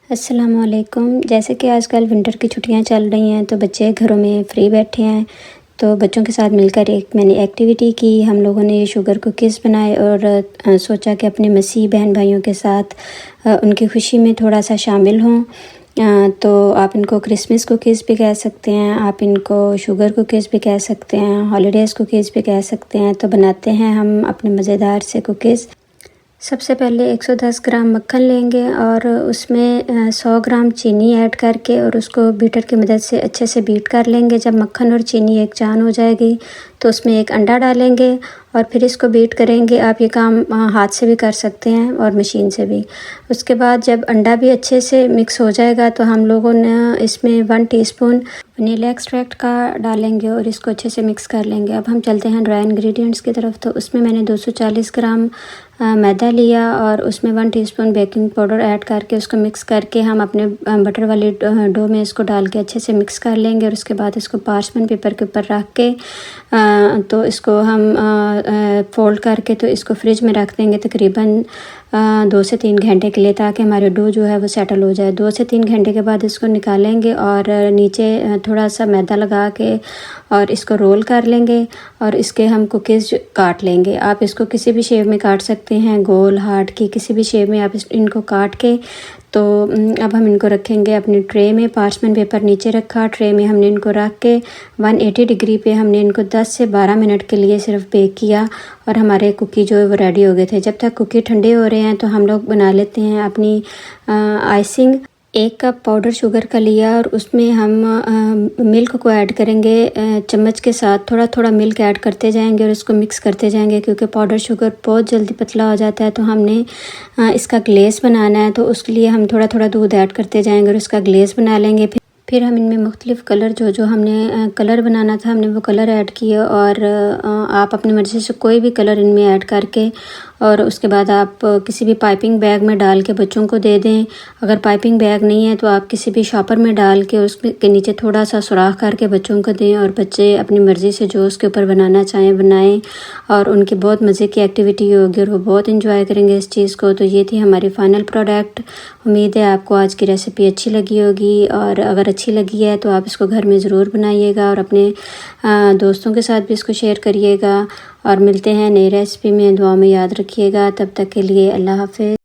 अस्सलामुअलैकुम। जैसे कि आजकल विंटर की छुट्टियां चल रही हैं तो बच्चे घरों में फ्री बैठे हैं, तो बच्चों के साथ मिलकर एक मैंने एक्टिविटी की। हम लोगों ने ये शुगर कुकीज़ बनाए और सोचा कि अपने मसीही बहन भाइयों के साथ उनकी खुशी में थोड़ा सा शामिल हों। तो आप इनको क्रिसमस कुकीज़ भी कह सकते हैं, आप इनको शुगर कुकीज़ भी कह सकते हैं, हॉलीडेज़ कुकीज़ भी कह सकते हैं। तो बनाते हैं हम अपने मज़ेदार से कुकीज़। सबसे पहले 110 ग्राम मक्खन लेंगे और उसमें 100 ग्राम चीनी ऐड करके और उसको बीटर की मदद से अच्छे से बीट कर लेंगे। जब मक्खन और चीनी एक जान हो जाएगी तो उसमें एक अंडा डालेंगे और फिर इसको बीट करेंगे। आप ये काम हाथ से भी कर सकते हैं और मशीन से भी। उसके बाद जब अंडा भी अच्छे से मिक्स हो जाएगा तो हम लोगों ने इसमें 1 टीस्पून वनीला एक्सट्रैक्ट का डालेंगे और इसको अच्छे से मिक्स कर लेंगे। अब हम चलते हैं ड्राई इंग्रेडिएंट्स की तरफ। तो उसमें मैंने 240 ग्राम मैदा लिया और उसमें 1 टीस्पून बेकिंग पाउडर ऐड करके उसको मिक्स करके हम अपने बटर वाले डो में इसको डाल के अच्छे से मिक्स कर लेंगे। और उसके बाद इसको पार्चमेंट पेपर के ऊपर रख के तो इसको हम फोल्ड करके तो इसको फ्रिज में रख देंगे तकरीबन 2 से 3 घंटे के लिए, ताकि हमारे डो जो है वो सेटल हो जाए। 2 से 3 घंटे के बाद इसको निकालेंगे और नीचे थोड़ा सा मैदा लगा के और इसको रोल कर लेंगे और इसके हम कुकीज़ काट लेंगे। आप इसको किसी भी शेप में काट सकते हैं, गोल, हार्ट की, किसी भी शेप में आप इनको काट के तो अब हम इनको रखेंगे अपनी ट्रे में। पार्चमेंट पेपर नीचे रखा, ट्रे में हमने इनको रख के 180 डिग्री पे हमने इनको 10 से 12 मिनट के लिए सिर्फ बेक किया और हमारे कुकी जो है वो रेडी हो गए थे। जब तक कुकी ठंडे हो रहे हैं तो हम लोग बना लेते हैं अपनी आइसिंग। 1 कप पाउडर शुगर का लिया और उसमें हम मिल्क को ऐड करेंगे। चम्मच के साथ थोड़ा थोड़ा मिल्क ऐड करते जाएंगे और इसको मिक्स करते जाएंगे, क्योंकि पाउडर शुगर बहुत जल्दी पतला हो जाता है। तो हमने इसका ग्लेस बनाना है, तो उसके लिए हम थोड़ा थोड़ा दूध ऐड करते जाएंगे और उसका ग्लेस बना लेंगे। फिर हम इनमें मुख्तलिफ़ कलर जो हमने कलर बनाना था हमने वो कलर ऐड किए और आप अपनी मर्ज़ी से कोई भी कलर इनमें ऐड करके और उसके बाद आप किसी भी पाइपिंग बैग में डाल के बच्चों को दे दें। अगर पाइपिंग बैग नहीं है तो आप किसी भी शॉपर में डाल के उसके नीचे थोड़ा सा सुराख करके बच्चों को दें और बच्चे अपनी मर्ज़ी से जो उसके ऊपर बनाना चाहें बनाएं और उनकी बहुत मज़े की एक्टिविटी होगी और वो बहुत इंजॉय करेंगे इस चीज़ को। तो ये थी हमारी फ़ाइनल प्रोडक्ट। उम्मीद है आपको आज की रेसिपी अच्छी लगी होगी और अगर अच्छी लगी है तो आप इसको घर में ज़रूर बनाइएगा और अपने दोस्तों के साथ भी इसको शेयर करिएगा। और मिलते हैं नई रेसिपी में, दुआ में याद रखिएगा। तब तक के लिए अल्लाह हाफ़िज़।